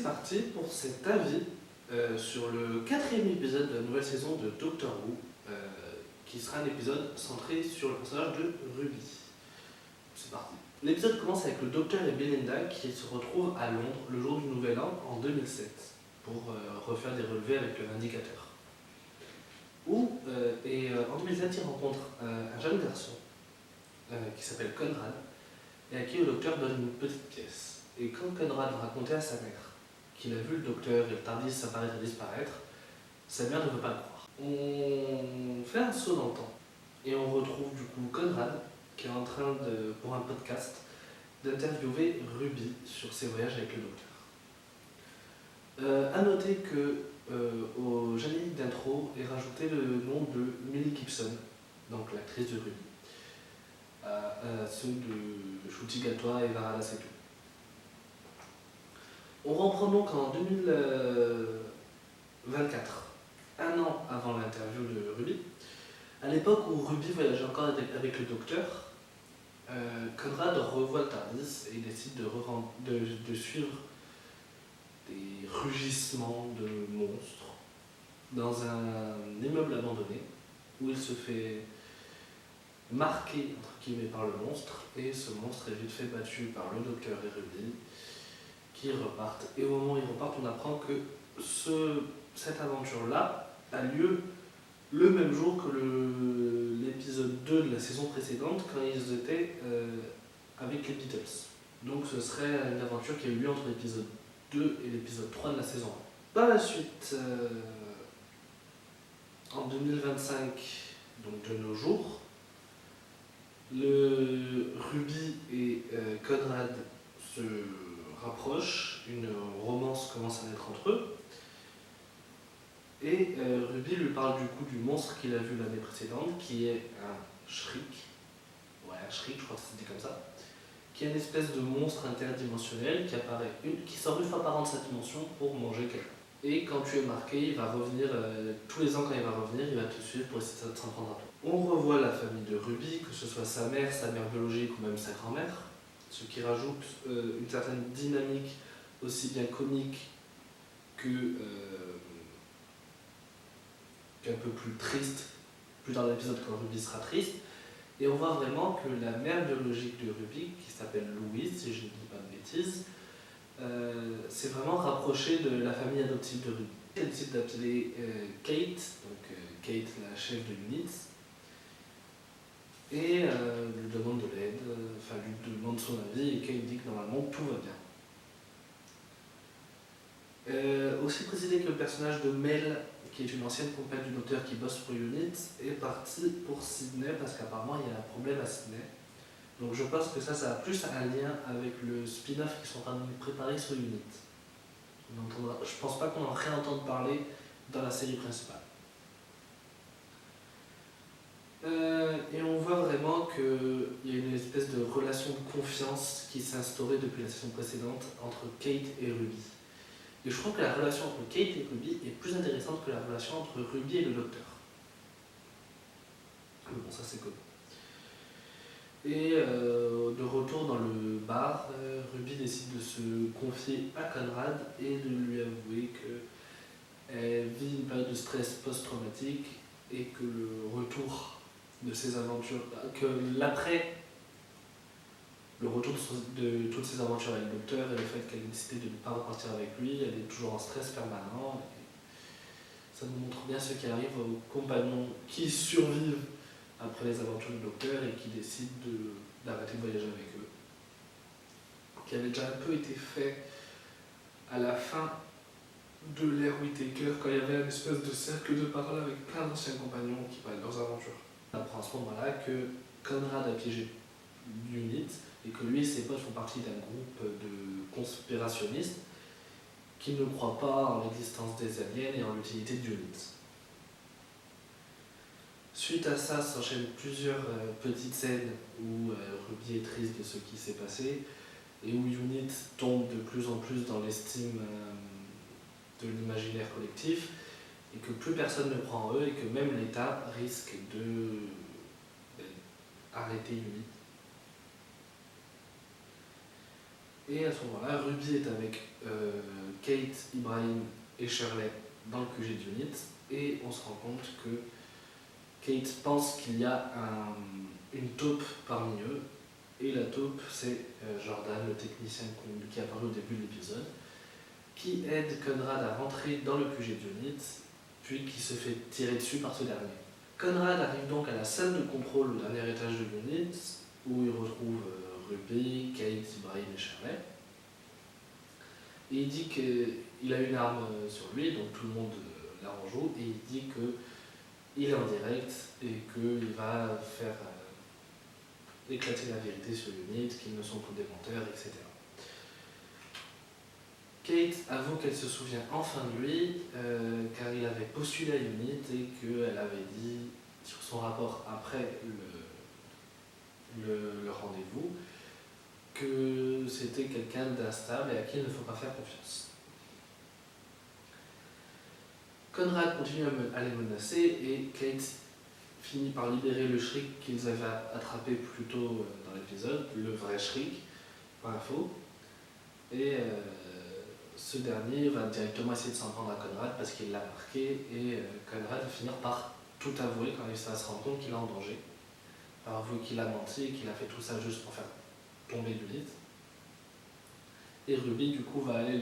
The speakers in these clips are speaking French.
c'est parti pour cet avis sur le 4e épisode de la nouvelle saison de Doctor Who, qui sera un épisode centré sur le personnage de Ruby. C'est parti. L'épisode commence avec le Docteur et Belinda qui se retrouvent à Londres le jour du Nouvel An en 2007 pour refaire des relevés avec l'indicateur. En 2007, ils rencontrent un jeune garçon qui s'appelle Conrad et à qui le docteur donne une petite pièce. Et quand Conrad racontait à sa mère qu'il a vu le docteur et le TARDIS apparaître et disparaître, sa mère ne veut pas le croire. On fait un saut dans le temps et on retrouve du coup Conrad qui est en train pour un podcast d'interviewer Ruby sur ses voyages avec le docteur. A noter que au générique d'intro est rajouté le nom de Millie Gibson, donc l'actrice de Ruby, à ceux de Ncuti Gatwa et Varada Sethu. On reprend donc en 2024, un an avant l'interview de Ruby. À l'époque où Ruby voyageait encore avec le docteur, Conrad revoit le TARDIS et décide de suivre des rugissements de monstres dans un immeuble abandonné où il se fait marquer entre guillemets par le monstre et ce monstre est vite fait battu par le docteur et Ruby qui repartent. Et au moment où ils repartent, on apprend que cette aventure-là a lieu le même jour que l'épisode 2 de la saison précédente quand ils étaient avec les Beatles. Donc ce serait une aventure qui a eu lieu entre l'épisode 2 et l'épisode 3 de la saison 1. Par la suite, en 2025, donc de nos jours, Ruby et Conrad se rapprochent, une romance commence à naître entre eux, et Ruby lui parle du coup du monstre qu'il a vu l'année précédente, qui est un Shriek, je crois que c'était comme ça, qui est une espèce de monstre interdimensionnel qui sort une fois par an de sa dimension pour manger quelqu'un. Et quand tu es marqué, il va revenir, tous les ans quand il va revenir, il va te suivre pour essayer de s'en prendre à toi. On revoit la famille de Ruby, que ce soit sa mère biologique ou même sa grand-mère, ce qui rajoute une certaine dynamique aussi bien comique qu'un peu plus triste, plus dans l'épisode quand Ruby sera triste. Et on voit vraiment que la mère biologique de Ruby, qui s'appelle Louise, si je ne dis pas de bêtises, s'est vraiment rapprochée de la famille adoptive de Ruby. Elle décide d'appeler Kate, Kate la chef de l'unité, et lui demande de l'aide, lui demande son avis, et Kate dit que normalement tout va bien. Aussi préciser que le personnage de Mel, qui est une ancienne compagne du docteur qui bosse pour Unit, est parti pour Sydney parce qu'apparemment il y a un problème à Sydney. Donc je pense que ça a plus un lien avec le spin-off qu'ils sont en train de préparer sur Unit. Je pense pas qu'on en réentende parler dans la série principale. Et on voit vraiment qu'il y a une espèce de relation de confiance qui s'est instaurée depuis la saison précédente entre Kate et Ruby. Et je crois que la relation entre Kate et Ruby est plus intéressante que la relation entre Ruby et le docteur. Mais bon, ça c'est connu. Et de retour dans le bar, Ruby décide de se confier à Conrad et de lui avouer qu'elle vit une période de stress post-traumatique et que le retour de ses aventures, le retour de toutes ses aventures avec le docteur et le fait qu'elle ait décidé de ne pas repartir avec lui, elle est toujours en stress permanent. Et ça nous montre bien ce qui arrive aux compagnons qui survivent après les aventures du docteur et qui décident d'arrêter de voyager avec eux. Qui avait déjà un peu été fait à la fin de l'ère Whittaker, quand il y avait une espèce de cercle de parole avec plein d'anciens compagnons qui parlaient de leurs aventures. On apprend à ce moment-là que Conrad a piégé Unit et que lui et ses potes font partie d'un groupe de conspirationnistes qui ne croient pas en l'existence des aliens et en l'utilité d'Unit. Suite à ça, s'enchaînent plusieurs petites scènes où Ruby est triste de ce qui s'est passé et où Unit tombe de plus en plus dans l'estime de l'imaginaire collectif et que plus personne ne croit en eux et que même l'État risque d'arrêter Unit. Et à ce moment-là, Ruby est avec Kate, Ibrahim et Shirley dans le QG d'Unit, et on se rend compte que Kate pense qu'il y a une taupe parmi eux, et la taupe c'est Jordan, le technicien qui apparaît au début de l'épisode, qui aide Conrad à rentrer dans le QG d'Unit, puis qui se fait tirer dessus par ce dernier. Conrad arrive donc à la salle de contrôle au dernier étage de l'Unit, où il retrouve Ruby, Kate, Ibrahim et Shirley. Et il dit qu'il a une arme sur lui, donc tout le monde la rejoue, et il dit qu'il est en direct et qu'il va faire éclater la vérité sur Unit, qu'ils ne sont que des menteurs, etc. Kate avoue qu'elle se souvient enfin de lui, car il avait postulé à Unit et qu'elle avait dit sur son rapport après le rendez-vous que c'était quelqu'un d'instable et à qui il ne faut pas faire confiance. Conrad continue à les menacer et Kate finit par libérer le Shriek qu'ils avaient attrapé plus tôt dans l'épisode, le vrai Shriek, pas un faux. Et ce dernier va directement essayer de s'en prendre à Conrad parce qu'il l'a marqué, et Conrad va finir par tout avouer quand il va se rendre compte qu'il est en danger. Par avouer qu'il a menti et qu'il a fait tout ça juste pour faire tomber Unit. Et Ruby du coup va aller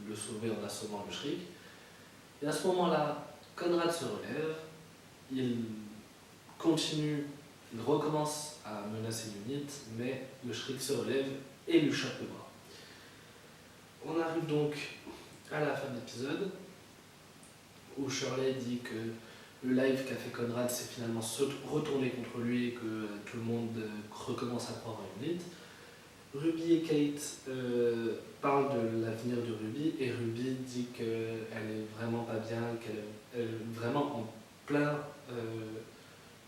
le sauver en assommant le Shriek. Et à ce moment-là, Conrad se relève, il continue, il recommence à menacer Unit, mais le Shriek se relève et lui chope le bras. On arrive donc à la fin de l'épisode, où Shirley dit que le live qu'a fait Conrad s'est finalement retourné contre lui et que tout le monde recommence à croire en Unit. Ruby et Kate parlent de l'avenir de Ruby, et Ruby dit qu'elle est vraiment pas bien, qu'elle est vraiment en plein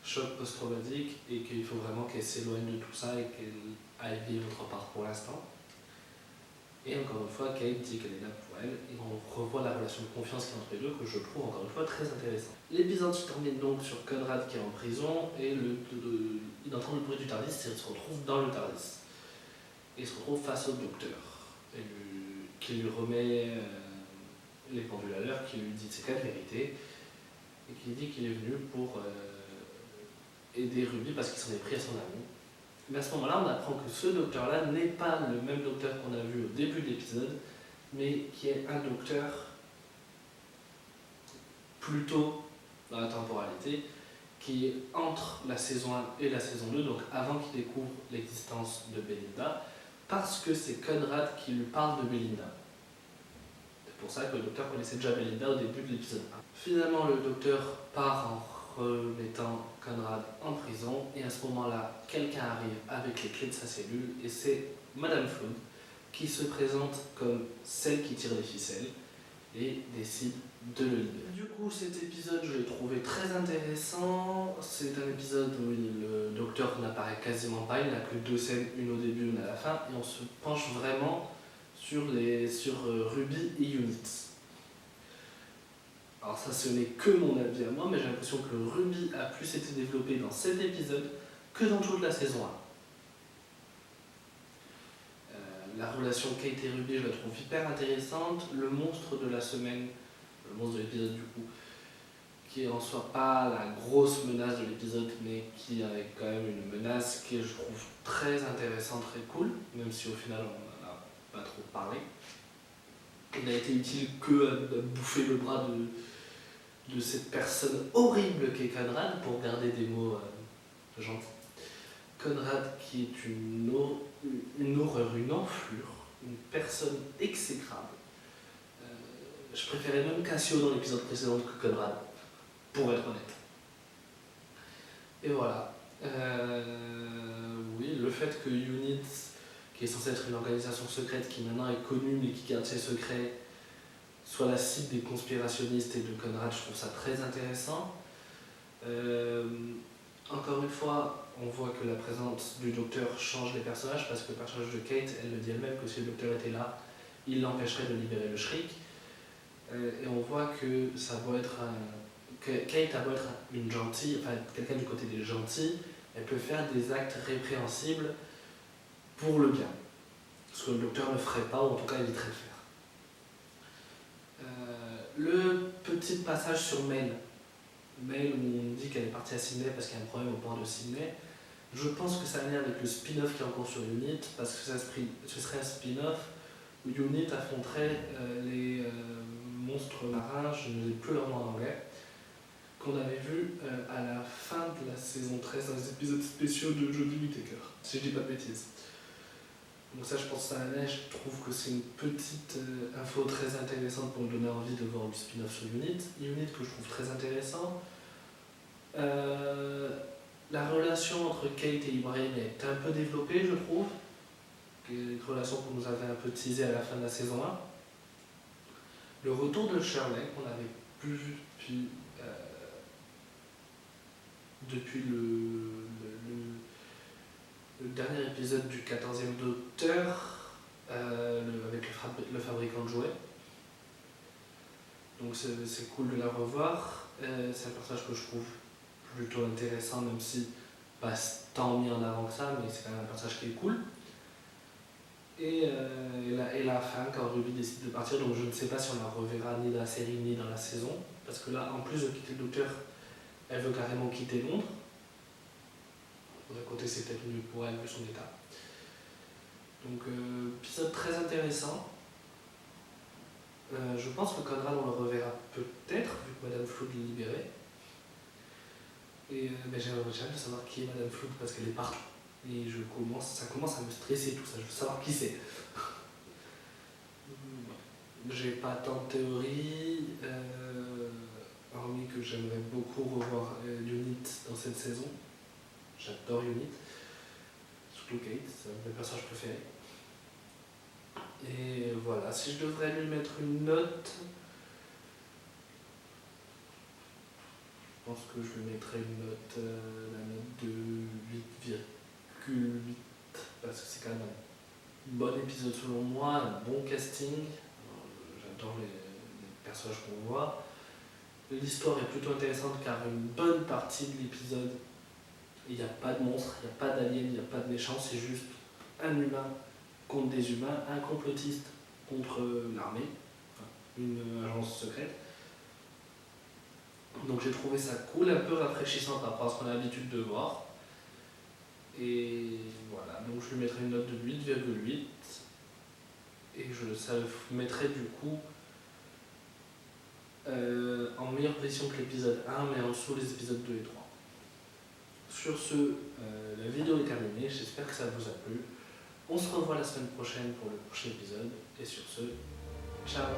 choc post-traumatique et qu'il faut vraiment qu'elle s'éloigne de tout ça et qu'elle aille vivre autre part pour l'instant. Et encore une fois, Kate dit qu'elle est là pour elle, et on revoit la relation de confiance qu'il y a entre les deux, que je trouve encore une fois très intéressante. L'épisode se termine donc sur Conrad qui est en prison, et il entend le bruit du TARDIS et il se retrouve dans le TARDIS. Et il se retrouve face au docteur, qui lui remet les pendules à l'heure, qui lui dit ses quatre vérités, et qui dit qu'il est venu pour aider Ruby parce qu'il s'en est pris à son ami. Mais à ce moment-là, on apprend que ce docteur-là n'est pas le même docteur qu'on a vu au début de l'épisode, mais qui est un docteur plutôt dans la temporalité, qui est entre la saison 1 et la saison 2, donc avant qu'il découvre l'existence de Belinda, parce que c'est Conrad qui lui parle de Belinda. C'est pour ça que le docteur connaissait déjà Belinda au début de l'épisode 1. Finalement, le docteur part en remettant Conrad en prison, et à ce moment-là, quelqu'un arrive avec les clés de sa cellule, et c'est Madame Flood qui se présente comme celle qui tire les ficelles et décide de le libérer. Du coup, cet épisode, je l'ai trouvé très intéressant. C'est un épisode où le docteur n'apparaît quasiment pas, il n'a que deux scènes, une au début, une à la fin, et on se penche vraiment sur Ruby et Unit. Alors ça, ce n'est que mon avis à moi, mais j'ai l'impression que Ruby a plus été développé dans cet épisode que dans toute la saison 1. La relation Kate et Ruby, je la trouve hyper intéressante. Le monstre de la semaine, le monstre de l'épisode du coup, qui est en soi pas la grosse menace de l'épisode, mais qui avait quand même une menace qui est, je trouve, très intéressante, très cool, même si au final on n'en a pas trop parlé. Il n'a été utile que à bouffer le bras de cette personne horrible qu'est Conrad, pour garder des mots gentils. Conrad qui est une horreur, une enflure, une personne exécrable. Je préférais même Cassio dans l'épisode précédent que Conrad, pour être honnête. Et voilà. Oui, le fait que Unit, qui est censé être une organisation secrète qui maintenant est connue mais qui garde ses secrets, soit la cible des conspirationnistes et de Conrad, je trouve ça très intéressant. Encore une fois, on voit que la présence du docteur change les personnages, parce que le personnage de Kate, elle le dit elle-même que si le docteur était là, il l'empêcherait de libérer le Shriek. Et on voit que ça va être que Kate a beau être une gentille, enfin quelqu'un du côté des gentils, elle peut faire des actes répréhensibles pour le bien. ce que le docteur ne ferait pas, ou en tout cas éviterait de faire. Le petit passage sur Mail où on dit qu'elle est partie à Sydney parce qu'il y a un problème au port de Sydney, je pense que ça a un lien avec le spin-off qui est en cours sur Unit, parce que ce serait un spin-off où Unit affronterait les monstres marins, je ne sais plus leur nom en anglais, qu'on avait vu à la fin de la saison 13 dans les épisodes spéciaux de Jodie Whittaker, si je dis pas de bêtises. Donc ça, je pense que ça allait, je trouve que c'est une petite info très intéressante pour me donner envie de voir le spin-off sur Unit. Unit que je trouve très intéressant. La relation entre Kate et Ibrahim est un peu développée, je trouve. Une relation qu'on nous avait un peu teasée à la fin de la saison 1. Le retour de Shirley, qu'on n'avait plus vu depuis le dernier épisode du 14e Docteur, avec le fabricant de jouets. Donc c'est cool de la revoir. C'est un personnage que je trouve plutôt intéressant, même si pas tant mis en avant que ça, mais c'est quand même un personnage qui est cool. Et la fin, quand Ruby décide de partir, donc je ne sais pas si on la reverra ni dans la série ni dans la saison, parce que là, en plus de quitter le Docteur, elle veut carrément quitter Londres. D'un côté, c'est peut-être mieux pour elle, vu son état. Donc, épisode très intéressant. Je pense que Conrad, on le reverra peut-être, vu que Madame Flood est libérée. Et j'aimerais de savoir qui est Madame Flood, parce qu'elle est partout. Et ça commence à me stresser tout ça, je veux savoir qui c'est. J'ai pas tant de théories, hormis que j'aimerais beaucoup revoir Unit dans cette saison. J'adore Unit, surtout Kate, c'est un de mes personnages préférés. Et voilà, si je devrais lui mettre une note, je pense que je lui mettrais une note, la note de 8,8, parce que c'est quand même un bon épisode selon moi, un bon casting. J'adore les personnages qu'on voit. L'histoire est plutôt intéressante car une bonne partie de l'épisode, il n'y a pas de monstres, il n'y a pas d'aliens, il n'y a pas de méchants, c'est juste un humain contre des humains, un complotiste contre l'armée, enfin, une agence secrète. Donc j'ai trouvé ça cool, un peu rafraîchissant par rapport à ce qu'on a l'habitude de voir. Et voilà, donc je lui mettrai une note de 8,8 et ça mettrait du coup en meilleure position que l'épisode 1, mais en dessous les épisodes 2 et 3. Sur ce, la vidéo est terminée, j'espère que ça vous a plu. On se revoit la semaine prochaine pour le prochain épisode, et sur ce, ciao!